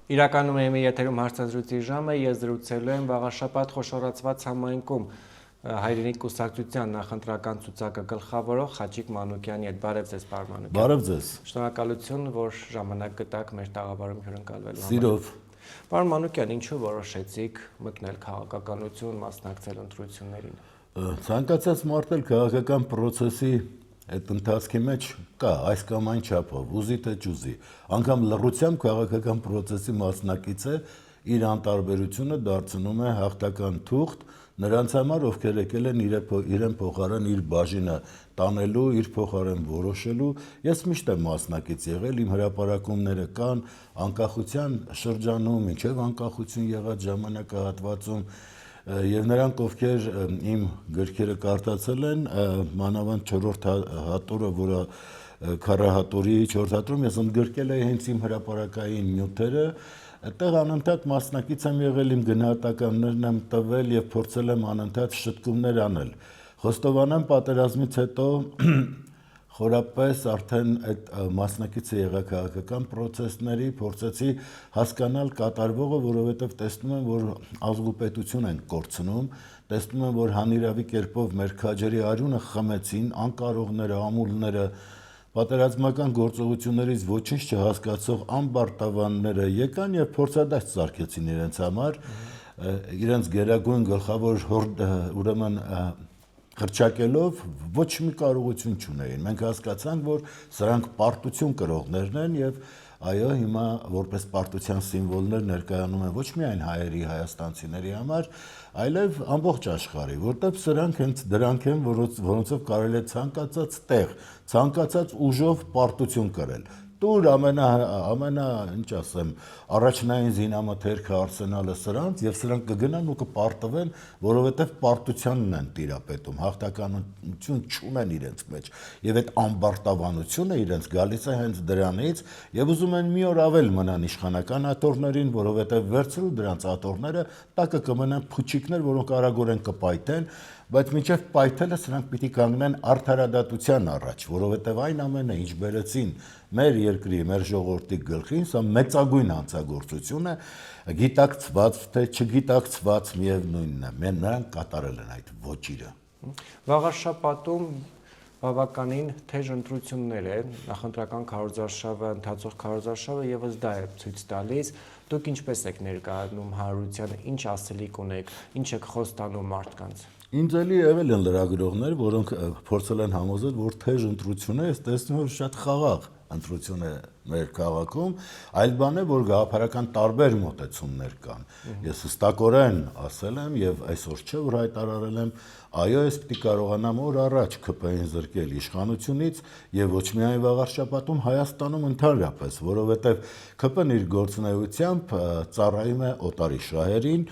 Իրականում եմ եթերում հարցազրույցի ժամը, ես զրուցելու եմ վաղաշաբաթ խոշորացված համայնքում հայրենիք կուսակցության նախընտրական ցուցակը գլխավորող Խաչիկ Մանուկյանի հետ։ Բարև ձեզ, պարոն Մանուկյան։ Բարև ձեզ։ Շնորհակալություն, որ ժամանակ գտաք մեր տաղավարում հյուրընկալվելու համար։ Սիրով։ Պարոն Մանուկյան, ինչու որոշեցիք մտնել քաղաքականություն, մասնակցել ընտրություններին։ Ցանկացած մարդ էլ քաղաքական process-ի այդ ընթացքի մեջ կա այս կամ այն չափով, ուզի թե չուզի, անգամ լռությամբ քաղաքական process-ի մասնակից է, իր անտարբերությունը դարձնում է հաղթական թուղթ նրանց համար, ովքեր եկել են իրեն փոխարեն իր բաժինը տանելու, իր փոխարեն որոշելու։ Ես միշտ եմ մասնակից եղել, իմ հրապարակումները կան անկախության շրջանում, մինչև անկախություն եղած ժամանակահատվածում, եւ նրանք, ովքեր իմ գրքերը կարդացել են, մանավանդ 4-րդ հատորը, որը քառահատորի 4 հատորում ես ընդգրկել եմ հենց իմ հրապարակային նյութերը, այդտեղ անընդհատ մասնակից եմ եղել, իմ գնահատականներն եմ տվել եւ փորձել եմ անընդհատ շտկումներ անել։ Խոստովանեմ, պատերազմից հետո խորապես արդեն այդ մասնակիցը եղա քաղաքական process-ների, փորձեցի հասկանալ կատարվողը, որովհետև տեսնում եմ, որ ազգուպետություն են կորցնում, տեսնում եմ, որ հանիրավի կերպով մեր քաջերի արյունը խմեցին, անկարողները, ամուլները, պատերազմական գործողություններից ոչինչ չհասկացող ամբարտավանները եկան եւ փորձադաշտ սարքեցին իրենց համար, իրենց գերագույն գլխավոր ուրեմն հրճակելով ոչ մի կարողություն չունեին։ Մենք հասկացանք, որ սրանք պարտություն կրողներն են եւ այո, հիմա որպես պարտության սիմվոլներ ներկայանում են ոչ միայն հայերի, հայաստանցիների համար, այլև ամբողջ աշխարհի, որտեղ սրանք հենց դրանք են, որոնցով կարելի է ցանկացած տեղ, ցանկացած ուժով պարտություն կրել։ Տուր ամենա, ինչ ասեմ, առաջնային զինամթերքը արսենալը սրանց եւ սրանք կգնան ու կպարտվեն, որովհետեւ պարտությանն են տիրապետում, հաղթականություն չունեն իրենց մեջ եւ այդ ամբարտավանությունը իրենց գալիս է հենց դրանից եւ ուզում են մի օր ավել մնան իշխանական աթոռներին, որովհետեւ վերցրու դրանց աթոռները տակը կմնան փուչիկներ, որոնք արագորեն կպայթեն, բայց մինչև պայթելը սրանք պիտի կանգնեն արդարադատության առաջ, որովհետև այն ամենը, ինչ բերեցին մեր երկրի, մեր ժողովրդի գլխին, սա մեծագույն հանցագործություն է, գիտակցված թե չգիտակցված միևնույնն է, նրանք կատարել են այդ ոճիրը։ Վաղաշաբաթում բավականին թեժ ընտրություններ է, նախընտրական քարոզարշավը, ընթացող քարոզարշավը եւս դա է ցույց տալիս։ Դուք ինչպես եք ներկայանում հանրությանը, ինչ ասելիք ունեք, ինչ եք խոստանում մարդկանց։ Ինձ էլի եղել են լրագրողներ, որոնք փորձել են համոզել, որ թեժ ընտրություն է, ես տեսնում եմ շատ խաղաղ ընտրություն է մեր քաղաքում, այլ բան է, որ գաղափարական տարբեր մոտեցումներ կան։ Ես հստակորեն ասել եմ եւ այսօր չէ, որ հայտարարել եմ, այո, ես պիտի կարողանամ օր առաջ ԿՊ-ին զրկել իշխանությունից եւ ոչ միայն վաղարշաբաթում Հայաստանում ընդհանրապես, որովհետեւ ԿՊ-ն իր գործունեությամբ ծառայում է օտարի շահերին,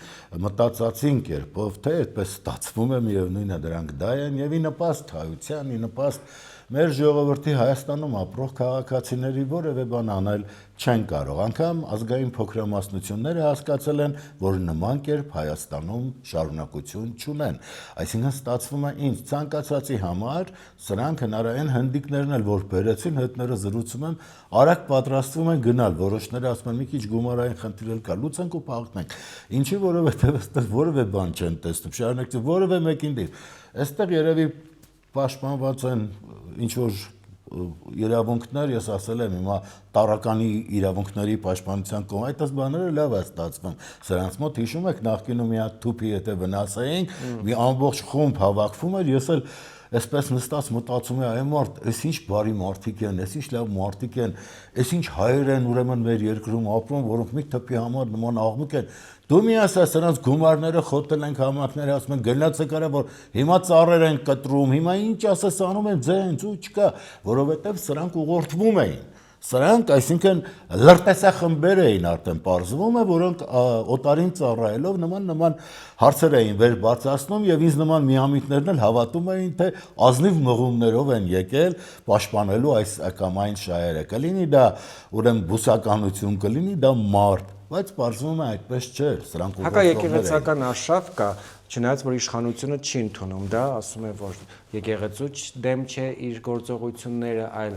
մտածածին կերպով, թե այդպես ստացվում է, միևնույնն է դրանք դա են եւ ի նպաստ հայության, ի նպաստ մեր ժողովրդի Հայաստանում ապրող քաղաքացիների որևէ բան անել չեն կարող։ Անգամ ազգային փոքրամասնությունները հասկացել են, որ նման կերպ Հայաստանում շարունակություն չունեն։ Այսինքն ստացվում է ինձ ցանկացածի համար, սրանք հնարային հնդիկներն էլ որ բերեցին, հետները զրուցում եմ, արագ պատրաստվում են գնալ, որոշները ասում են մի քիչ գումարային խնդիր էլ կա, լուծենք ու փախնենք։ Ինչի, որովհետև այստեղ որևէ բան չեն տեսնում, շարունակություն որևէ մեկին դիր։ Այստեղ երևի պաշտպանված են ինչ-որ իրավունքներ, ես ասել եմ հիմա տարականի իրավունքների պաշտպանության կողմ, այդպես բաները լավ է ստացվում։ Սրանց մոտ հիշում եք նախկինում մի հատ թուփի եթե վնաս էինք, մի ամբողջ խումբ հավաքվում էր, ես էլ այսպես նստած մտածում եմ, այ մարդ, այս ինչ բարի մարդիկ են, այս ինչ լավ մարդիկ են, այս ինչ հայեր են ուրեմն մեր երկրում ապրում, որոնք մի թփի համար նման աղմուկ են։ Դու մի ասա, սրանց գումարները խոտել ենք համակները, ասում են գնացեք արա, որ հիմա ծառեր են կտրում, հիմա ինչ ասես անում են, ձենց ու չկա, որովհետև սրանք ուղղորդվում էին։ Սրանք, այսինքն լրտեսախմբեր էին արդեն պարզվում է, որոնք օտարին ծառայելով նման հարցեր էին վեր բարձրացնում եւ ինձ նման միամիտներն էլ հավատում էին, թե ազնիվ մղումներով են եկել պաշտպանելու այս կամ այն շահերը։ Կլինի դա ուրեմն բուսականություն, կլինի դա մարդ, բայց պարզվում է այդպես չէ, սրանք հակաեկեղեցական արշավ կա, չնայած որ իշխանությունը չի ընդունում դա, ասում է, որ եկեղեցու դեմ չէ իր գործողությունները, այլ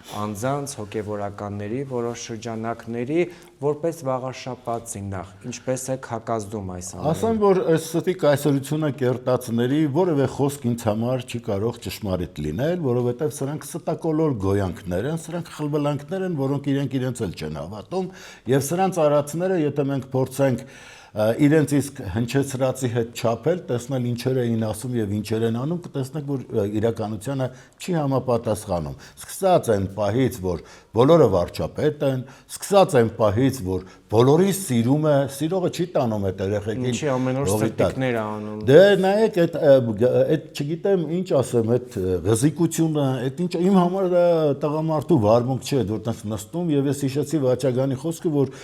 անձանց, հոգևորականների, որոշ շրջանակների, որպես վաղաշաբաթին նախ, ինչպես է հակազդում այս ամենը։ Ասեմ, որ այս ստիկ այսօրությունը կերտածների որևէ խոսք ինձ համար չի կարող ճշմարիտ լինել, որովհետև սրանք ստակոլոր գոյանքներ են, սրանք խլբլանքներ են, որոնք իրենց էլ չեն հավատում, եւ սրանց արածները, եթե մենք փորձենք իրենց իսկ հնչեցրածի հետ չափել, տեսնել ինչեր էին ասում եւ ինչեր են անում, կտեսնենք, որ իրականությանը չի համապատասխանում։ Սկսած այն պահից, որ բոլորը վարչապետ են, սկսած այն պահից, որ բոլորին սիրում է, սիրողը չի տանում այդ երեխեքին։ Ինչի ամեն օր ստիկներ է անում։ Դե նայեք, այդ չգիտեմ ինչ ասեմ, այդ ղզիկությունը, այդ ինչ իմ համար դա տղամարդու վարմունք չէ, որ տես նստում եւ ես հիշեցի Վաչագանի խոսքը, որ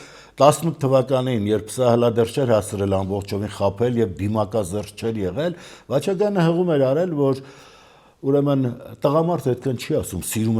18 թվականին, երբ սա հլա դեռ չէր հասրել ամբողջովին խաբել եւ դիմակազերծ չէր եղել, Վաչագանը հղում էր արել, որ ուրեմն տղամարդը այդքան չի ասում սիրում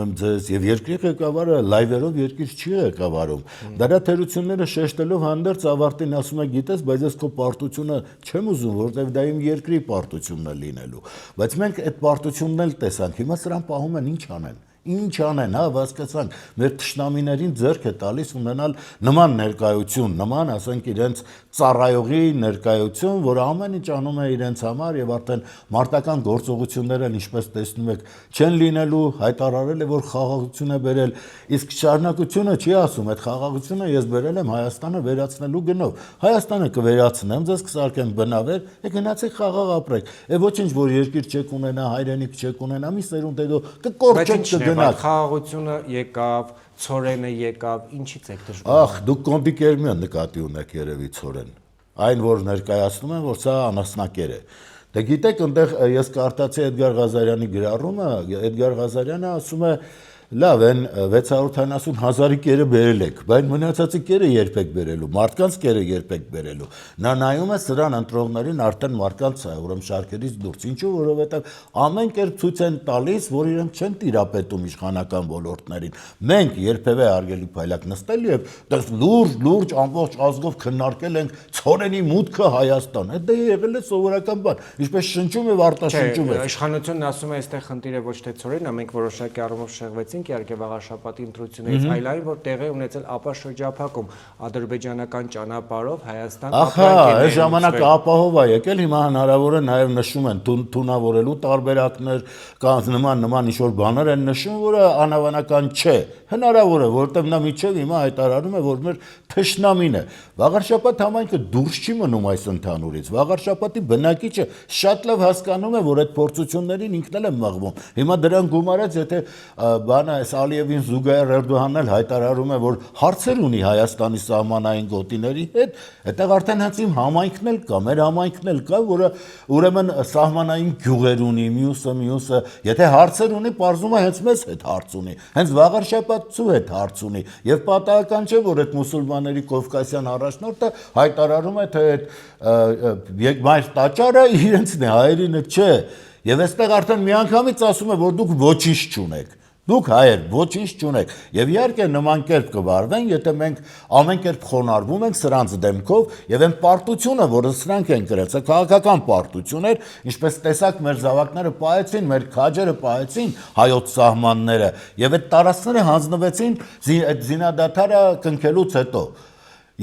եմ ձեզ եւ երկրի ղեկավարը լայվերով երկիր չի ղեկավարում։ Դրա թերությունները շեշտելով հանդերձ ավարտին ասում է գիտես, բայց ես քո պարտությունը չեմ ուզում, որովհետեւ դա իմ երկրի պարտությունն է լինելու։ Բայց մենք այդ պարտությունն էլ տեսանք, հիմա սրան պահում են ինչ անեն։ Ինչ անեն, հա, հասկացանք, մեր թշնամիներին ձեռք է տալիս ունենալ նման ներկայություն, նման, ասենք, իրենց ծառայողի ներկայություն, որը ամեն ինչ անում է իրենց համար եւ արդեն մարտական գործողությունները, ինչպես տեսնում եք, չեն լինելու, հայտարարել է, որ խաղաղություն է բերել, իսկ շարունակությունը չի ասում, այդ խաղաղությունը ես բերել եմ Հայաստանը վերացնելու գնով։ Հայաստանը կվերացնեմ, ձեզ կսարքեմ բնավեր, եւ գնացեք խաղաղ ապրեք։ Եվ ոչինչ, որ երկիր չեք ունենա, հայրենիք չեք ունենա, մի սերունդ հետո կկորչեք Խաղաղությունը եկավ, ցորենը եկավ, ինչից եք դժգոհ։ Ախ, դուք Կոնդիկերմյան նկատի ունեք երևի ցորեն։ Այն, որ ներկայացնում են, որ սա անասնակեր է։ Դե գիտեք, այնտեղ ես կարդացի Էդգար Ղազարյանի գրառումը, Էդգար Ղազարյանը ասում է. լավ, այն 650,000-ի կերը բերել եք, բայց մնացածի կերը երբեք բերելու, մարդկանց կերը երբեք բերելու։ Նա նայում է սրան ընտրողներին արդեն մարդկանց, ուրեմն շարքերից դուրս։ Ինչու, որովհետև ամեն կերպ ցույց են տալիս, որ իրենք չեն տիրապետում իշխանական ոլորտներին։ Մենք երբևէ արգելի փայլակ նստել եւ լուրջ ամբողջ ազգով քննարկել ենք ցորենի մուտքը Հայաստան։ Դա եղել է սովորական բան, ինչպես շնչում եւ արտաշնչում է։ Իշխանությունն ասում է, այստեղ խնդիրը ոչ թե ցորենն է, մենք որոշակի առումով շեղվեցինք իհարկե վաղաշաբաթի ընտրություններից, այլ այն, որ տեղի ունեցել ապա շրջափակում ադրբեջանական ճանապարհով Հայաստան ապրանքների։ Այս ժամանակը ապահով է եկել, հիմա հնարավոր է նաև նշում են թունավորելու տարբերակներ, կամ նման ինչ-որ բաներ են նշում, որը անհավանական չէ։ Հնարավոր է, որովհետև նա միջև հիմա հայտարարում է, որ մեր թշնամին է։ Վաղարշաբաթ համայնքը դուրս չի մնում այս ընդհանուրից։ Վաղարշաբաթի բնակիչը շատ լավ հասկանում է, որ այդ փորձություններին ինքն էլ է մղվում։ Հիմա դրան գումարած, եթե բանը այս Ալիևին զուգահեռ Էրդողանն էլ հայտարարում է, որ հարցեր ունի Հայաստանի սահմանային գոտիների հետ, այդտեղ արդեն հենց իմ համայնքն էլ կա, մեր համայնքն էլ կա, որը ուրեմն սահմանային գյուղեր ունի, մյուսը, եթե հարցեր ունի, պարզում է հենց մեզ հետ հարց ունի, հենց Վաղարշաբաթցու հետ հարց ունի, եւ պատահական չէ, որ այդ մուսուլմանների Կովկասյան առաջնորդը հայտարարում է, թե այդ մայր տաճարը իրենցն է, հայերինը չէ, եւ այստեղ արդեն միանգամից ասում է, որ դուք ոչինչ չունեք։ Դուք հայեր ոչինչ չունեք եւ իհարկե նման կերպ կվարվեն, եթե մենք ամեն կերպ խոնարհվում ենք սրանց դեմքով եւ այն պարտությունը, որը սրանք են կրած, քաղաքական պարտություն էր, ինչպես տեսակ մեր զավակները պահեցին, մեր քաջերը պահեցին հայոց սահմանները եւ այդ տարածքները հանձնվեցին այդ զինադադարը կնքելուց հետո։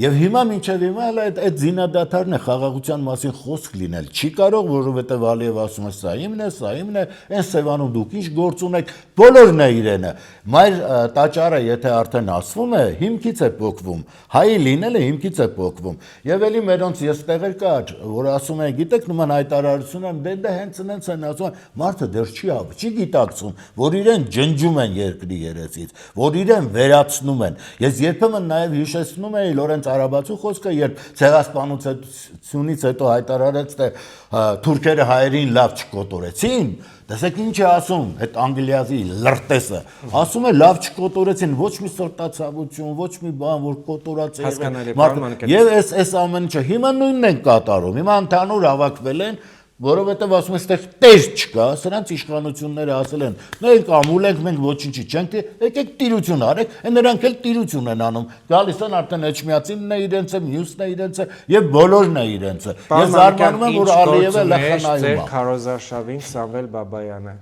Եվ հիմա մինչև հիմա այդ զինադադարն է խաղաղության մասին խոսք լինել։ Չի կարող, որովհետև Ալիև ասում է սա իմն է, այն Սևանում դուք ինչ գործ ունեք, բոլորն է իրենը։ Մայր տաճարը, եթե արդեն ասվում է, հիմքից է փոկվում։ Հայի լինելը հիմքից է փոկվում։ Եվ էլի մերոնց ես տեղեր կար, որ ասում են, գիտեք, նման հայտարարություն են, դա հենց են ասում, մարդը դեռ չի գիտակցում, որ իրեն ջնջում են երկրի երեսից, որ իրեն վերացնում են։ Ես երբեմն նաև հիշեցնում էի Լորենց Արաբացու խոսքը, երբ ցեղասպանությունից հետո հայտարարեց, թե թուրքերը հայերին լավ չկոտորեցին, տեսեք ինչ է ասում, այդ անգլիացի լրտեսը, ասում է լավ չկոտորեցին, ոչ մի սրտացավություն, ոչ մի բան, որ կոտորած է եղել։ Եվ այս ամեն ինչը հիմա նույնն են կատարում, հիմա ընդհանուր հավաքվել են, որովհետև ասում են, այստեղ տեր չկա, սրանց իշխանությունները ասել են, մենք ամուլ ենք, մենք ոչինչի չենք, եկեք տիրություն արեք, նրանք էլ տիրություն են անում, գալիս են արդեն Էջմիածինն է իրենց է, մյուսն է իրենց է, եւ բոլորն է իրենց է։ Ես զարմանում եմ, որ Ալիևը լախանայում է։ Ձեր քարոզարշավին Սամվել Բաբայանը։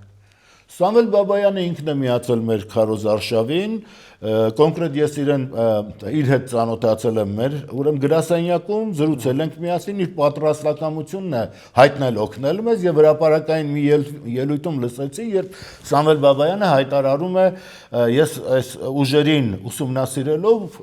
Սամվել Բաբայանը ինքն է միացել մեր քարոզարշավին, կոնկրետ ես իր հետ ծանոթացել եմ մեր ուրեմն գրասենյակում, զրուցել ենք միասին, իր պատրաստակամությունն է հայտնել օգնել մեզ եւ հրապարակային մի ելույթում լսեցի, երբ Սամվել Բաբայանը հայտարարում է ես այս ուժերին ուսումնասիրելով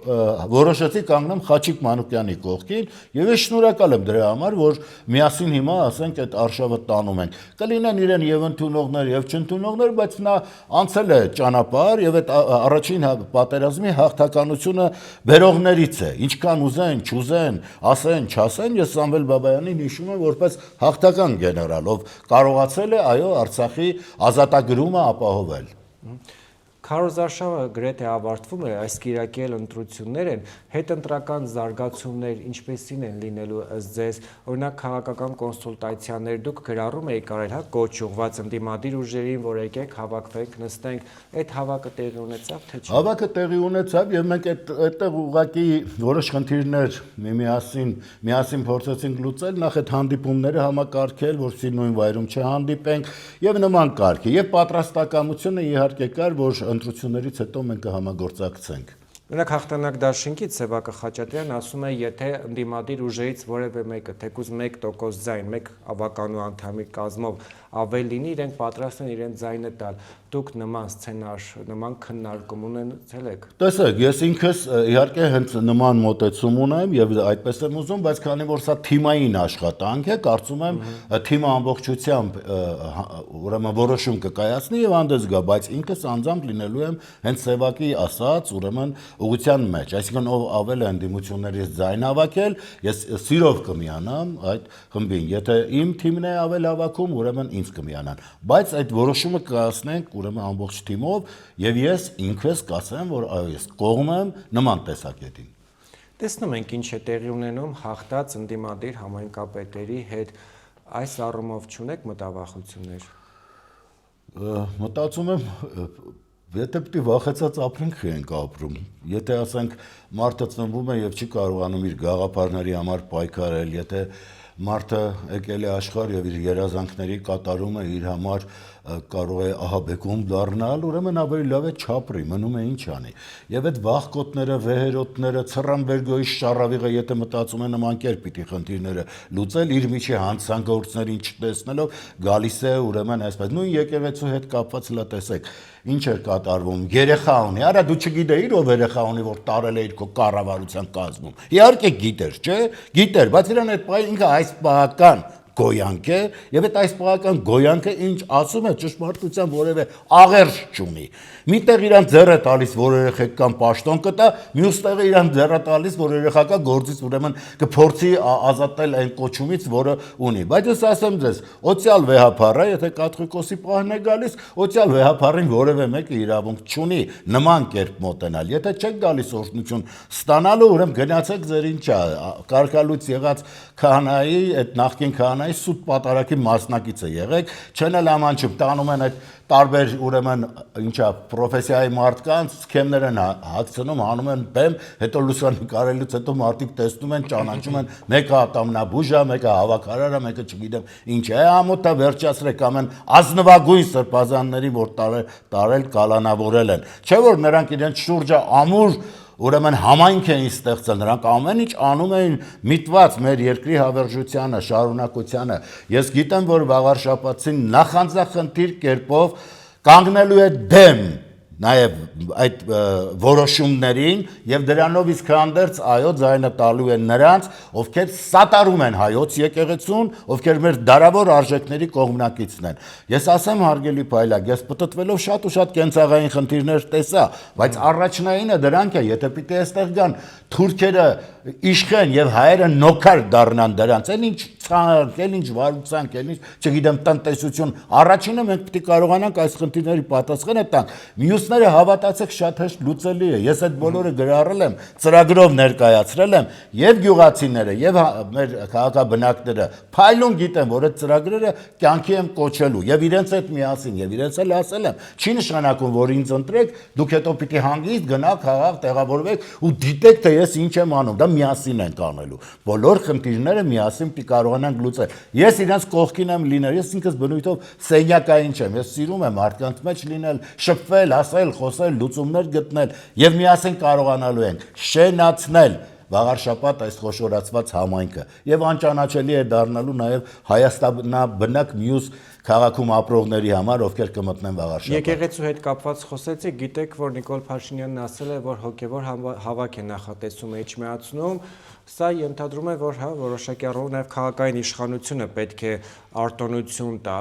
որոշեցի կանգնեմ Խաչիկ Մանուկյանի կողքին եւ ես շնորհակալ եմ դրա համար, որ միասին հիմա ասենք այդ արշավը տանում ենք։ Կլինեն իրեն եւ ընդունողներ եւ չընդունողներ, բայց նա անցել է ճանապարհ եւ այդ առաջին պատերազմի հաղթականությունը բերողներից է։ Ինչքան ուզեն, չուզեն, ասեն, չասեն, ես Սամվել Բաբայանին հիշում եմ որպես հաղթական գեներալ, ով կարողացել է այո Արցախի ազատագրումը ապահովել։ Քարոզարշավը գրեթե ավարտվում է, այս կիրակի էլ ընտրություններ են, հետընտրական զարգացումներ ինչպեսին են լինելու ըստ ձեզ, օրինակ քաղաքական կոնսուլտացիաներ դուք գրառում եք արել, հա, կոչ ուղղված ընդդիմադիր ուժերին, որ եկեք հավաքվենք, նստենք, այդ հավաքը տեղի ունեցավ, թե չէ։ Հավաքը տեղի ունեցավ եւ մենք այդտեղ ուղղակի որոշ խնդիրներ միասին փորձեցինք լուծել, նախ այդ հանդիպումները համակարգել, որովհետեւ նույն վայրում չհանդիպենք եւ նման կարգի եւ պատրաստակամությունը իհարկե կար, որ ընտրություններից հետո մենք կհամագործակցենք։ Օրինակ հաղթանակ դաշինքից Սևակը Խաչատրյան ասում է, եթե ընդդիմադիր ուժերից որևէ մեկը, թեկուզ 1% ձայն, 1 ավականու անդամի կազմով ավել լինի, իրենք պատրաստ են իրենց ձայնը տալ։ Դուք նման սցենար, նման քննարկում ունեցել եք։ Տեսեք, ես ինքս իհարկե հենց նման մոտեցում ունեմ եւ այդպես եմ ուզում, բայց քանի որ սա թիմային աշխատանք է, կարծում եմ թիմը ամբողջությամբ ուրեմն որոշում կկայացնի եւ անդես գա, բայց ինքս անձամբ լինելու եմ հենց Սևակի ասած, ուրեմն ուղղության մեջ, այսինքն ով ավել է ընդդիմություններից ձայն հավաքել, ես սիրով կմիանամ այդ խմբին, եթե իմ թիմն է ավել հավաքում, ուրեմն ինձ կմիանան, բայց այդ որոշումը կայացնենք ուրեմն ամբողջ թիմով եւ ես ինքս կասեմ, որ այո, ես կողմ եմ նման տեսակետին։ Տեսնում ենք ինչ է տեղի ունենում հաղթած ընդդիմադիր համայնքապետերի հետ, այս առումով չունեք մտավախություններ։ Մտածում եմ եթե պիտի վախեցած ապրենք ենք ապրում, եթե ասենք մարդը ծնվում է եւ չի կարողանում իր գաղափարների համար պայքարել, եթե մարդը եկել է աշխարհ եւ իր երազանքների կատարումը իր համար կարող է ահաբեկում դառնալ, ուրեմն ավելի լավ է չապրի, մնում է ինչ անի։ Եվ այդ վախկոտները, վեհերոտները, Ցռամբերգոյի շարավիղը, եթե մտածում է նման կերպ պիտի խնդիրները լուծել, իր միջի հանցանքգործներին չտեսնելով, գալիս է ուրեմն այսպես։ Նույն եկեղեցու հետ կապված լա տեսեք, ինչ էր կատարվում։ Երեխա ունի, արա դու չգիտեիր ով երեխա ունի, որ տարել է իր քո կառավարության կազմում։ Իհարկե գիտեր, չէ՞։ Գիտեր, բայց իրան այդ պահին ինքը այս պահական գոյանք է եւ այդ այս պահական գոյանքը ինչ ասում է ճշմարտության որևէ աղերս չունի։ Միտեղ իրան ձեռը տալիս, որ երեխեք կամ պաշտոն կտա, մյուս տեղը իրան ձեռը տալիս, որ երեխակա գործից ուրեմն կփորձի ազատել այն կոչումից, որը ունի։ Բայց ես ասեմ ձեզ, օցիալ վեհապարը, եթե կաթողիկոսի պահն է գալիս, օցիալ վեհապարին որևէ մեկը իրավունք չունի նման կերպ մոտենալ։ Եթե չեք գալիս օրհնություն ստանալու, ուրեմն գնացեք ձեր ինչա, կարկալուց եղած քահանայի, այդ նախկին քահանայի սուտ պատարակի մասնակից է եղեք, չեն էլ ամանչում, տանում են այդ տարբեր ուրեմն ինչա պրոֆեսիայի մարդկանց սքեմներ են հագցնում, հանում են բեմ, հետո լուսանկարելուց հետո մարդիկ տեսնում են, ճանաչում են, մեկը ատամնաբուժ է, մեկը հավաքարար է, մեկը չգիտեմ ինչ է, ամոթա վերջացրեք ամեն ազնվագույն սրբազանների, որ տարել կալանավորել են։ Չէ որ նրանք իրենց շուրջը ամուր ուրեմն համայնք էին ստեղծել, նրանք ամեն ինչ անում էին միտված մեր երկրի հավերժությանը, շարունակությանը։ Ես գիտեմ, որ վաղարշապացին նախանձախնդիր կերպով կանգնելու է դեմ նաև այդ որոշումներին եւ դրանով իսկ հանդերձ այո ձայնը տալու են նրանց, ովքեր սատարում են հայոց եկեղեցուն, ովքեր մեր դարավոր արժեքների կողմնակիցն են։ Ես ասեմ հարգելի Փայլակ, ես պատտվելով շատ ու շատ կենցաղային խնդիրներ տեսա, բայց առաջնայինը դրանք է, եթե պիտի այստեղ գան թուրքերը իշխեն եւ հայերը նոքար դառնան դրանց, այն ինչ ցանկ, այն ինչ վարուցանք, այն ինչ, չգիտեմ, տնտեսություն, առաջինը մենք պիտի կարողանանք այս խնդիրների պատասխանը տանք։ Մյուսները հավատացեք շատ հեշտ լուծելի է։ Ես այդ բոլորը գրառել եմ, ծրագրով ներկայացրել եմ եւ գյուղացիները եւ մեր քաղաքաբնակները փայլուն գիտեն, որ այդ ծրագրերը կյանքի եմ կոչելու եւ իրենց հետ միասին եւ իրենց էլ ասել եմ, չի նշանակում, որ ինձ ընտրեք, դուք հետո պիտի հանգիստ գնաք խաղաղ տեղավորվեք ու դիտեք թե ես ինչ եմ անում, դա միասին ենք անելու։ Բոլոր խնդիրները միասին պիտի կարող կարողանանք լուծել։ Ես իրենց կողքին եմ լինել, ես ինքս բնույթով սենյակային չեմ, ես սիրում եմ մարդկանց մեջ լինել, շփվել, ասել, խոսել, լուծումներ գտնել եւ միասին կարողանալու ենք շենացնել վաղար շաբաթ այս խոշորացված համայնքը եւ անճանաչելի է դառնալու նաեւ Հայաստանաբնակ մյուս քաղաքում ապրողների համար, ովքեր կմտնեն վաղար շաբաթ։ Եկեղեցու հետ կապված խոսեցի, գիտեք, որ Նիկոլ Փաշինյանն ասել է, որ հոգևոր հավաք է նախատեսում Էջմիածնում, սա ենթադրում է, որ որոշակի առումով նաև քաղաքային իշխանությունը պետք է արտոնություն տա,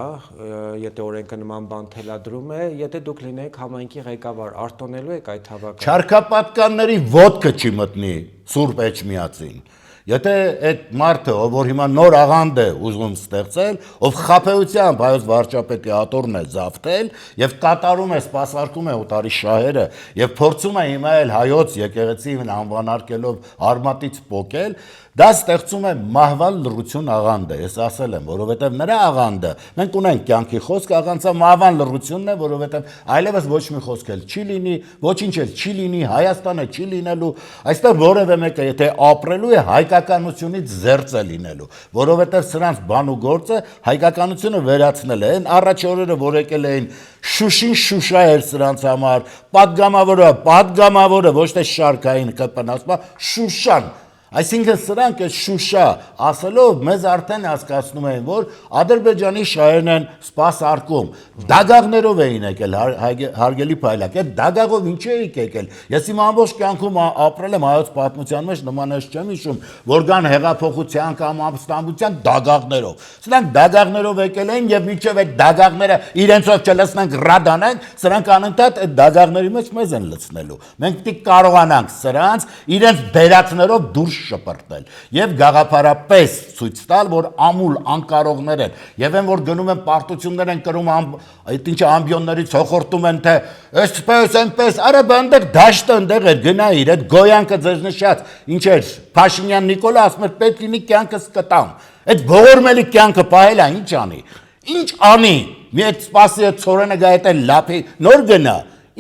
եթե օրենքը նման բան թելադրում է, եթե դուք լինեք համայնքի ղեկավար, արտոնելու եք այդ հավաքը։ Չարքապատկանների ոտքը չի մտնի Սուրբ Էջմիածին։ Եթե այդ մարդը, որ հիմա նոր աղանդ է ուզում ստեղծել, ով խաբեությամբ հայոց վարչապետի աթոռն է զավթել եւ կատարում է, սպասարկում է օտարի շահերը եւ փորձում է հիմա էլ հայոց եկեղեցին անվանարկելով արմատից պոկել, դա ստեղծում է մահվան լռություն աղանդը, ես ասել եմ, որովհետև նրա աղանդը, մենք ունենք կյանքի խոսք, աղանցա մահվան լռությունն է, որովհետև այլևս ոչ մի խոսք էլ չի լինի, ոչինչ էլ չի լինի, Հայաստանը չի լինելու, այստեղ որևէ մեկը եթե ապրելու է հայկականությունից զերծ է լինելու, որովհետև սրանց բան ու գործը հայկականությունը վերացնել են, առաջ օրերը որ եկել էին Շուշին Շուշա էր սրանց համար, պատգամավորը ոչ թե շարքային կպնասպա, Շուշան Այսինքն սրանք այս Շուշա ասելով մեզ արդեն հասկացնում են, որ Ադրբեջանի շահերն են սպասարկում։ Դագաղներով էին եկել հարգելի փայլակ, այդ դագաղով ինչ էիք եկել։ Ես իմ ամբողջ կյանքում ապրել եմ հայոց պատմության մեջ, նման էս չեմ հիշում, որ կան հեղափոխության կամ ապստամբության դագաղներով։ Սրանք դագաղներով եկել են եւ մինչեւ այդ դագաղները իրենցով չլցնենք ռադանենք, սրանք անընդհատ այդ դագաղների մեջ մեզ են լցնելու։ Մենք պիտի կարողանանք սրանց իրենց բերածներով դուրս շպրտել եւ գաղափարապես ցույց տալ, որ ամուլ անկարողներ են եւ այն որ գնում են պարտություններ են կրում այդ ինչը ամբիոններից հոխորտում են թե այսպես այնպես արա բանդակ դաշտը ընդեղ էր գնայիր այդ գոյանքը ձեզ նշած ինչ էր Փաշինյան Նիկոլը ասում էր պետք լինի կյանքս կտամ այդ ողորմելի կյանքը պահել է ինչ անի մի այդ սպասի այդ ծորենը գա այդ լափի նոր գնա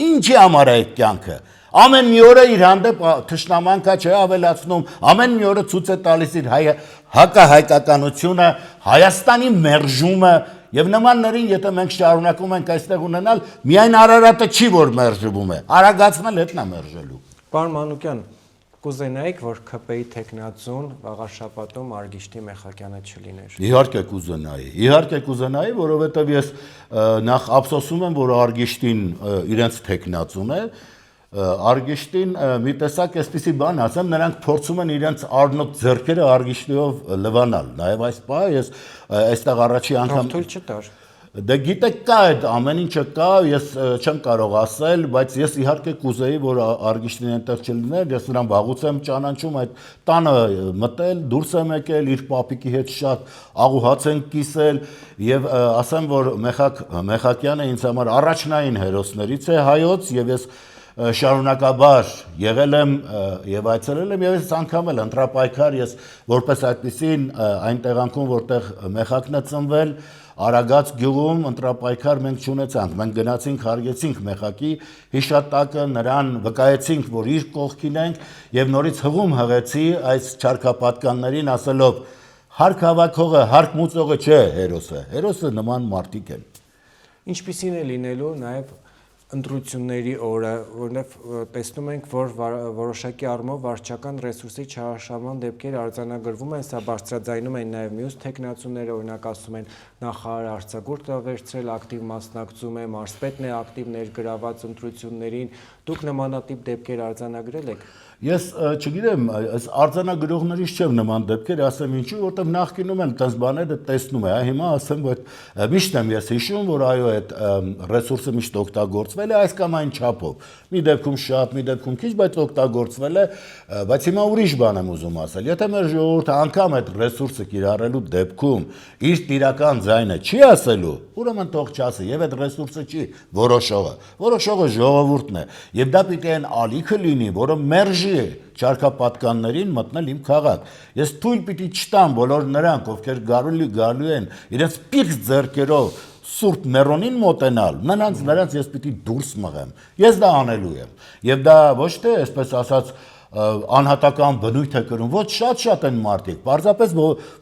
ինչի համար է այդ կյանքը Ամեն մի օրը իր հանդեպ թշնամանքա չէ ավելացնում, ամեն մի օրը ցույց է տալիս իր հակահայկականությունը, Հայաստանի մերժումը եւ նմաններին, եթե մենք շարունակում ենք այստեղ ունենալ, միայն Արարատը չի որ մերժվում է, Արագացնել հետն է մերժելու։ Պարոն Մանուկյան, կուզենայիք, որ ԿՊ-ի տեխնացուն վաղար շաբաթում Արգիշտի Մեխակյանը չլիներ։ Իհարկե կուզենայի, որովհետեւ ես նախ ափսոսում եմ, որ Արգիշտին իրենց տեխնացուն է Արգիշտին մի տեսակ այսպիսի բան ասեմ, նրանք փորձում են իրենց արնոտ ձեռքերը Արգիշտիով լվանալ։ Նաև այս բանը ես այստեղ առաջի անգամ թույլ չտար։ Դե գիտեք կա այդ ամեն ինչը կա, ես չեմ կարող ասել, բայց ես իհարկե կուզեի, որ Արգիշտին այնտեղ չլիներ, ես նրան վաղուց եմ ճանաչում, այդ տանը մտել, դուրս եմ եկել, իր պապիկի հետ շատ աղուհաց են կիսել եւ ասեմ, որ Մեխակյանը ինձ համար առաջնային հերոսներից է հայոց եւ ես շարունակաբար եղել եմ եւ այցելել եմ եւ ես անգամ էլ ընտրապայքար ես որպես այդպեսին այն տեղանքում որտեղ Մեխակն է ծնվել Արագած գյուղում ընտրապայքար մենք չունեցանք մենք գնացինք հարգեցինք Մեխակի հիշատակը նրան վկայեցինք որ իր կողքին ենք եւ նորից հղում հղեցի այս չարքապատկաններին ասելով հարկ հավաքողը հարկ մուծողը չէ հերոսը նման մարդիկ են Ինչպիսին է լինելու նաեւ ընտրությունների օրը, որովհետև տեսնում ենք, որ որոշակի առումով վարչական ռեսուրսի չարաշահման դեպքեր արձանագրվում են, սա բարձրաձայնում են նաև մյուս տեխնացուները, օրինակ ասում են նախարարը արձակուրդ է վերցրել, ակտիվ մասնակցում է, մարզպետն է ակտիվ ներգրաված ընտրություններին, դուք նմանատիպ դեպքեր արձանագրել եք։ Ես չգիտեմ, այս արձանագրողներից չեմ նման դեպքեր, ասեմ ինչու, որտեղ նախկինում են տես բաները տեսնում է, հիմա ասեմ, որ միշտ եմ ես հիշում, որ այո, այդ ռեսուրսը միշտ օգտագործվել է այս կամ այն չափով։ Մի դեպքում շատ, մի դեպքում քիչ, բայց օգտագործվել է, բայց հիմա ուրիշ բան եմ ուզում ասել։ Եթե մեր ժողովուրդը անգամ այդ ռեսուրսը կիրառելու դեպքում իր տիրական ձայնը չի ասելու, ուրեմն թող չասի, եւ այդ ռեսուրսը չի որոշողը ժողովուրդն է, եւ դա պիտի այն ալիքը լինի, որը մերժի չարքապատկաններին մտնել իմ քաղաք։ Ես թույլ պիտի չտամ բոլոր նրանք, ովքեր գալու են իրենց պիղծ ձեռքերով Սուրբ Մերոնին մոտենալ, նրանց ես պիտի դուրս մղեմ։ Ես դա անելու եմ։ Եվ դա ոչ թե այսպես ասած անհատական բնույթ է կրում, ոչ շատ են մարդիկ, պարզապես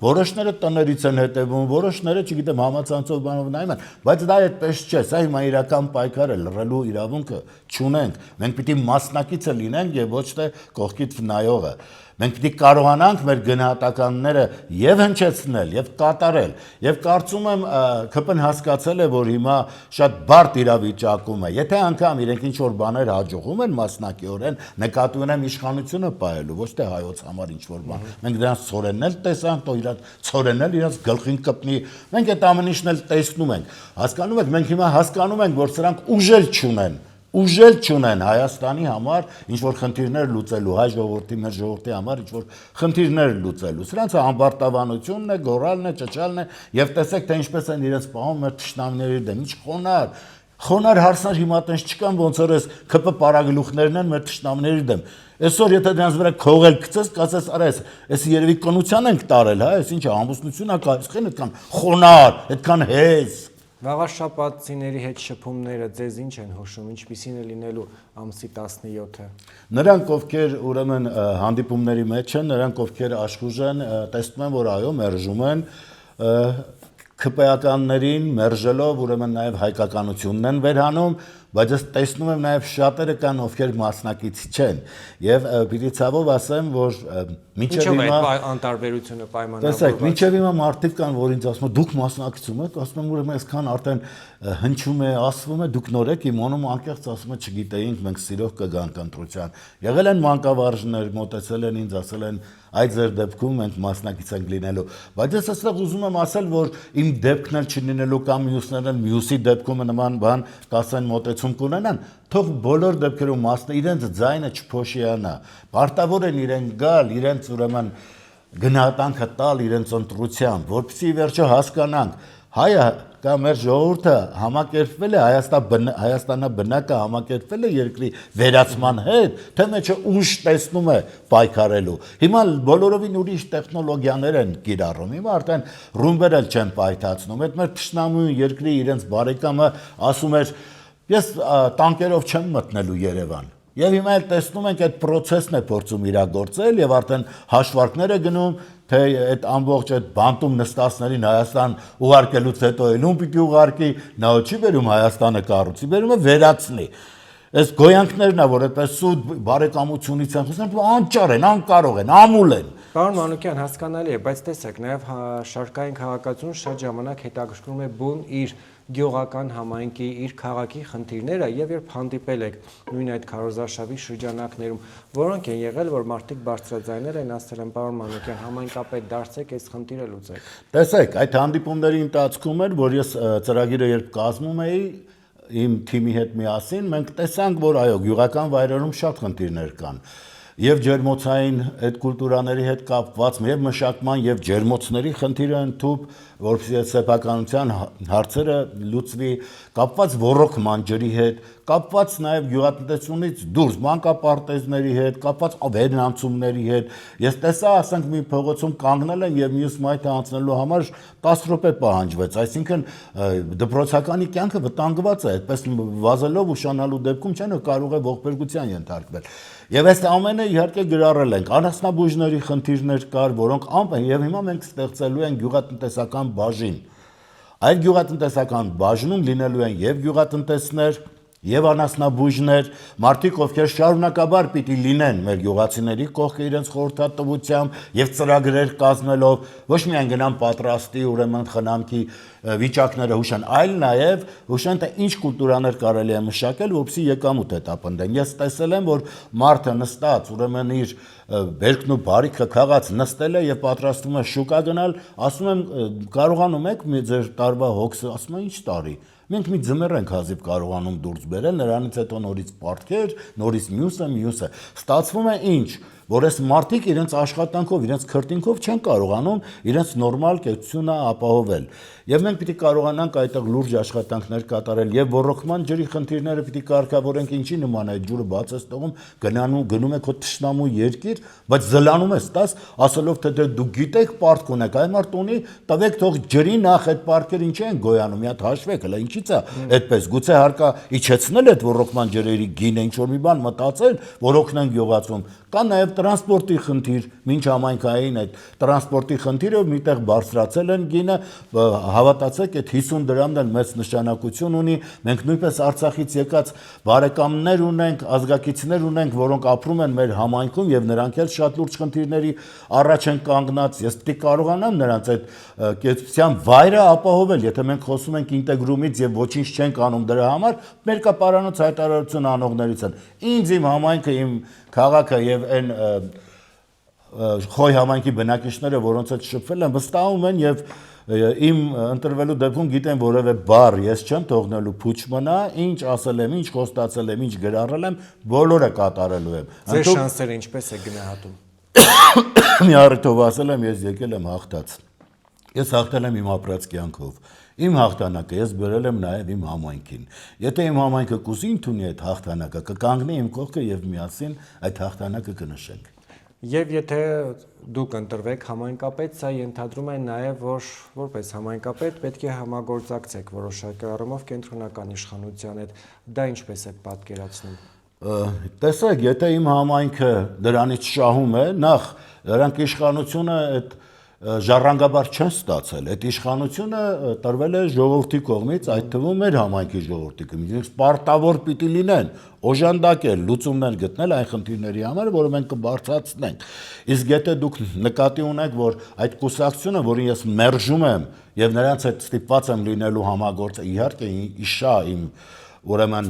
որոշները տներից են հետևում, որոշները, չգիտեմ, համացանցով բանով նայում են, բայց դա այդպես չէ, սա հիմա իրական պայքար է, լռելու իրավունքը չունենք, մենք պիտի մասնակիցը լինենք եւ ոչ թե կողքից նայողը։ Մենք պիտի կարողանանք մեր գնահատականները եւ հնչեցնել, եւ կատարել, եւ կարծում եմ ԿՊ-ն հասկացել է, որ հիմա շատ բարդ իրավիճակում է։ Եթե անգամ իրենք ինչ-որ բաներ հաջողում են մասնակիորեն, նկատի ունեմ իշխանությունը պահելու, ոչ թե հայոց համար ինչ-որ բան։ Մենք դրանց ցորենն էլ տեսանք, то իրանց ցորենն էլ իրանց գլխին կպնի։ Մենք այդ ամենիշն էլ տեսնում ենք։ Հասկանում եք, մենք հիմա հասկանում ենք, որ սրանք ուժել չունեն Հայաստանի համար ինչ-որ խնդիրներ լուծելու, հայ ժողովրդի, մեր ժողովրդի համար ինչ-որ խնդիրներ լուծելու։ Սրանց ամբարտավանությունն է, գոռալն է, ճճալն է, եւ տեսեք, թե ինչպես են իրենց պահում մեր թշնամիների դեմ, ինչ խոնար հարցներ հիմա տենց չկան, ոնց որ էս ԿՊ պարագլուխներն են մեր թշնամիների դեմ։ Այսօր եթե դրանց վրա քողել գցես, կասես, արա, էս երևի կնության ենք տարել, հա, էս ինչ ամուսնություն է կա, այսքան այդքան խոնար, այդքան հեզ։ Վաղաշապատցիների հետ շփումները ձեզ ինչ են հուշում, ինչպիսին է լինելու ամսի 17-ը։ Նրանք, ովքեր ուրեմն հանդիպումների մեջ են, նրանք, ովքեր աշխուժ են, տեսնում են, որ այո, մերժում են ԿՊ-ականներին մերժելով, ուրեմն նաև հայկականությունն են վերհանում, բայց ես տեսնում եմ նաև շատերը կան, ովքեր մասնակից չեն, եւ պիտի ցավով ասեմ, որ մինչև հիմա անտարբերությունը պայմանավորված։ Տեսեք, մինչև հիմա մարդիկ կան, որ ինձ ասում են, դուք մասնակցում եք, ասում եմ, ուրեմն այսքան արդեն հնչում է, ասվում է, դուք նոր եք, իմանում անկեղծ ասում են, չգիտեինք, մենք սիրով կգանք ընտրության։ Եղել են մանկավարժներ, մոտեցել են ինձ, ասել են, այդ ձեր դեպքում մենք մասնակից ենք լինելու, բայց ես այստեղ ուզում եմ ասել, որ իմ դեպքն էլ չլինելու կամ մյուսներն էլ մյուսի դեպքում նման բան կասեն մոտեցում կունենան, թող բոլոր դեպքերում իրենց ձայնը չփոշիանա, պարտավոր են իրենք գալ, իրենց ուրեմն գնահատանքը տալ իրենց ընտրությամբ, որպեսզի վերջը հասկանանք, հայը կամ մեր ժողովուրդը համակերպվել է, Հայաստանը բնակը համակերպվել է երկրի վերացման հետ, թե մեջը ուժ տեսնում է պայքարելու։ Հիմա բոլորովին ուրիշ տեխնոլոգիաներ են կիրառում, հիմա արդեն ռումբեր էլ չեն պայթացնում, այդ մեր թշնամու երկրի իրենց բարեկամը ասում էր, ես տանկերով չեմ մտնելու Երևան։ Եվ հիմա էլ տեսնում ենք այդ process-ն է փորձում իրագործել եւ արդեն հաշվարկներ է գնում, թե այդ ամբողջ այդ բանտում նստածներին Հայաստան ուղարկելուց հետո ելուն պիտի ուղարկի, նա չի վերում Հայաստանը կառուցի, վերում է վերացնի։ Այս գոյանքներն է, որ այդպես սուտ բարեկամությունից են խոսում, անճար են, անկարող են, ամուլ են։ Պարոն Մանուկյան, հասկանալի է, բայց տեսեք, նաև շարքային քաղաքացիություն շատ ժամանակ հետաքրքրում է բուն իր գյուղական համայնքի, իր քաղաքի խնդիրները եւ երբ հանդիպել եք նույն այդ քարոզարշավի շրջանակներում, որոնք են եղել, որ մարդիկ բարձրաձայնել են ասել են, պարոն Մանուկյան, համայնքապետ դարձեք, այս խնդիրը լուծեք։ Տեսեք, այդ հանդիպումների ընթացքում էր, որ ես ծրագիրը երբ կազմում էի, իմ թիմի հետ միասին, մենք տեսանք, որ այո, գյուղական վայրերում շատ խնդիրներ կան։ Եվ ջերմոցային այդ կուլտուրաների հետ կապված, եւ մշակման եւ ջերմոցների խնդիրը ընդཐུպ, որպեսզի սեփականության հարցերը լուծվի, կապված ոռոգման ջրի հետ, կապված նաեւ գյուղատնտեսությունից դուրս մանկապարտեզների հետ, կապված վերնանցումների հետ։ Ես տեսա, ասենք մի փողոցում կանգնել են եւ մյուս մայթը անցնելու համար 10 րոպե պահանջվեց, այսինքն դպրոցականի կյանքը վտանգված է, այդպես վազելով ուշանալու դեպքում չեն կարող է ողբերգության ենթարկվել։ Եվ այս ամենը իհարկե գրառել ենք, անասնաբույժների խնդիրներ կար, որոնք եւ հիմա մենք ստեղծելու ենք գյուղատնտեսական բաժին։ Այդ գյուղատնտեսական բաժնում լինելու են եւ գյուղատնտեսներ, եւ անասնաբույժներ, մարդիկ, ովքեր շարունակաբար պիտի լինեն մեր գյուղացիների կողքը իրենց խորհրդատվությամբ եւ ծրագրեր կազմելով, ոչ միայն գնան պատրաստի, ուրեմն խնամքի վիճակները հուշան, այլ նաեւ հուշան, թե ինչ կուլտուրաներ կարելի է մշակել, որպեսզի եկամուտ հետապնդեն։ Ես տեսել եմ, որ մարդը նստած, ուրեմն իր բերքն ու բարիքը քաղած նստել է եւ պատրաստվում է շուկա գնալ, ասում եմ, կարողանում եք ձեր տարվա հոգսը, ասում եմ, ինչ տարի։ Մենք մի ձմեռ ենք հազիվ կարողանում դուրս բերել, նրանից հետո նորից պարտքեր, նորից մյուսը։ Ստացվում է ինչ, որ այս մարդիկ իրենց աշխատանքով, իրենց քրտինքով չեն կարողանում իրենց նորմալ կեցությունը ապահովել։ Եվ մենք պիտի կարողանանք այդտեղ լուրջ աշխատանքներ կատարել եւ ռոռոկման ջրի խնդիրները պիտի կարգավորենք ինչի նման է ջուրը բաց ես տողում գնում է քո թշնամու երկիր, բայց զլանում ես տաս ասելով թե դու գիտեք պարտք ունեք, այ մարդ ունի, տվեք թող ջրի նախ այդ պարտքերը ինչի են գոյանում, մի հատ հաշվեք, հələ ինչի՞ց է այդպես, գուցե հարկա իջեցնել այդ ռոռոկման ջրերի գինը ինչ որ մի բան մտածել, որ օգնեն գյուղացում, կա նաև տրանսպորտի խնդիր, մինչ համայնքային այդ տրանսպորտի խնդիրը միտեղ բարձրացել են գինը, հավատացեք, այդ 50 դրամն էլ մեծ նշանակություն ունի, մենք նույնպես Արցախից եկած բարեկամներ ունենք, ազգակիցներ ունենք, որոնք ապրում են մեր համայնքում եւ նրանք էլ շատ լուրջ խնդիրների առաջ են կանգնած, ես պիտի կարողանամ նրանց այդ կեցության վայրը ապահովել, եթե մենք խոսում ենք ինտեգրումից եւ ոչինչ չենք անում դրա համար, մեր կա պարանոց հայտարարություն անողներից են, ինձ իմ համայնքը, իմ քաղաքը եւ այն խոյ համայնքի բնակիչները, որոնց հետ շփվել են, վստահում են եւ իմ ընտրվելու դեպքում գիտեն որևէ բառ ես չեմ թողնելու փուչ մնա, ինչ ասել եմ, ինչ խոստացել եմ, ինչ գրառել եմ, բոլորը կատարելու եմ։ Ձեր շանսերը ինչպես է գնահատում։ Մի առիթով ասել եմ, ես եկել եմ հաղթած։ Ես հաղթել եմ իմ ապրած կյանքով։ Իմ հաղթանակը ես բերել եմ նաև իմ համայնքին։ Եթե իմ համայնքը կուզի ընդունի այդ հաղթանակը, կկանգնի իմ կողքը եւ միասին այդ հաղթանակը կնշենք։ Եվ եթե դուք ընտրվեք համայնքապետ, սա ենթադրում է նաև, որ որպես համայնքապետ պետք է համագործակցեք որոշակի առումով կենտրոնական իշխանության հետ, դա ինչպես եք պատկերացնում։ Տեսեք, եթե իմ համայնքը դրանից շահում է, նախ նրանք իշխանությունը այդ ժառանգաբար չեն ստացել, այդ իշխանությունը տրվել է ժողովրդի կողմից, այդ թվում մեր համայնքի ժողովրդի կողմից, պարտավոր պիտի լինեն, օժանդակել, լուծումներ գտնել այն խնդիրների համար, որը մենք կբարձրացնենք։ Իսկ եթե դուք նկատի ունեք, որ այդ կուսակցությունը, որին ես մերժում եմ եւ նրանց հետ ստիպված եմ լինելու համագործակցել, իհարկե իշա իմ ուրեմն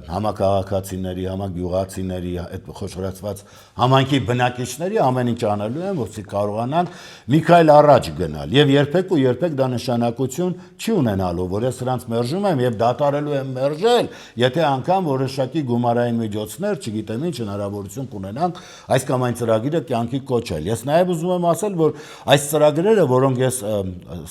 համակարգացիների, համագյուղացիների, այդ խոշորացված համայնքի բնակիչների ամեն ինչ անելու են, որպեսզի կարողանան մի քայլ առաջ գնալ։ Եվ երբեք դա նշանակություն չի ունենալու, որ ես նրանց մերժում եմ եւ դադարելու եմ մերժել, եթե անգամ որոշակի գումարային միջոցներ, չգիտեմ ինչ հնարավորություն կունենանք այս կամ այն ծրագիրը կյանքի կոչել։ Ես նաեւ ուզում եմ ասել, որ այս ծրագրերը, որոնք ես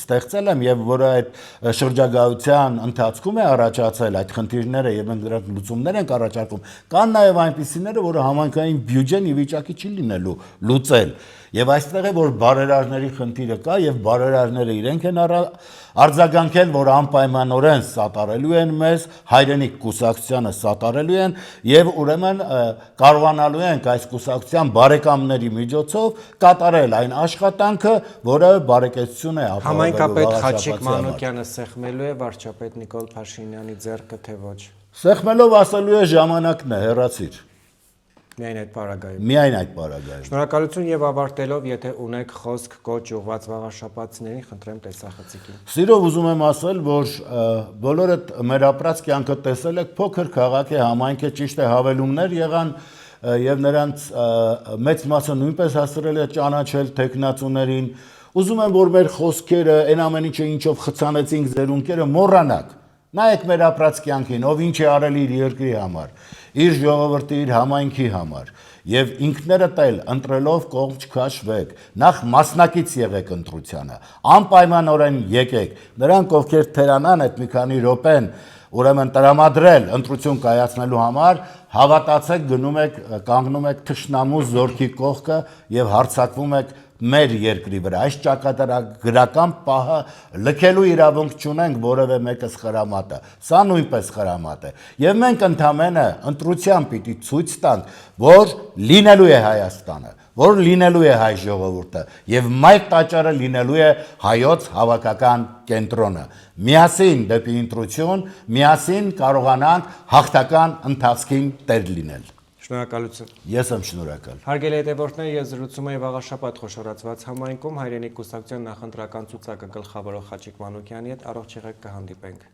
ստեղծել եմ եւ որը այդ շրջագայության ընթացքում է առաջացել, այդ խնդիրները եւ մենք դրանք լուծումներ ենք առաջարկում, կան նաեւ այնպիսիները, որը համայնքային բյուջեն ի վիճակի չի լինելու լուծել։ Եվ այստեղ է որ բարերարների խնդիրը կա եւ բարերարները իրենք են արձագանքել, որ անպայմանորեն սատարելու են մեզ, հայրենիք կուսակցությանը սատարելու են եւ ուրեմն կարողանալու են այս կուսակցության բարեկամների միջոցով կատարել այն աշխատանքը, որը բարեկեցություն է ապահովելու Համայնքապետ Խաչիկ Մանուկյանը սեղմելու է վարչապետ Նիկոլ Փաշինյանի ձեռքը թե ոչ։ Սեղմելով ասելու է ժամանակն է, հեռացիր։ Միայն այդ պարագայում։ Միայն այդ պարագայում։ Շնորհակալություն եւ ավարտելով, եթե ունեք խոսք կոչ ուղված վաղաշաբաթներին, խնդրեմ տեսախցիկին։ Սիրով ուզում եմ ասել, որ բոլորը մեր ապրած կյանքը տեսել եք, փոքր քաղաք է, համայնք է, ճիշտ է, հավելումներ եղան եւ նրանց մեծ մասը նույնպես հասցրել է ճանաչել տեխնացուներին։ Ուզում եմ, որ մեր խոսքերը, այն ամեն ինչը ինչով խցանեցինք ձեր ունկերը, մոռանաք։ Նայեք մեր ապրած կյանքին, ով ինչ է արել իր երկրի համար, իր ժողովրդի, իր համայնքի համար, եւ ինքներդ էլ ընտրելով կողմ չքաշվեք, նախ մասնակից եղեք ընտրությանը, անպայմանորեն եկեք, նրանք ովքեր թերանան այդ մի քանի րոպեն, ուրեմն տրամադրել ընտրություն կայացնելու համար, հավատացեք, գնում եք, կանգնում եք թշնամու զորքի կողքը եւ հարձակվում եք մեր երկրի վրա, այս ճակատագրական պահը լքելու իրավունք չունենք որևէ մեկս խրամատը, սա նույնպես խրամատ է, եւ մենք ընդամենը ընտրությամբ պիտի ցույց տանք, որ լինելու է Հայաստանը, որ լինելու է հայ ժողովուրդը, եւ մայր տաճարը լինելու է հայոց հավաքական կենտրոնը, միասին դեպի ընտրություն, միասին կարողանանք հաղթական ընթացքին տեր լինել։ Շնորհակալություն։ Ես եմ շնորհակալ։ Հարգելի հետևորդներ, ես զրուցում եմ վաղաշաբաթ խոշորացված համայնքում հայրենիք կուսակցության նախընտրական ցուցակը գլխավորող Խաչիկ Մանուկյանի հետ, առողջ եղեք, կհանդիպենք։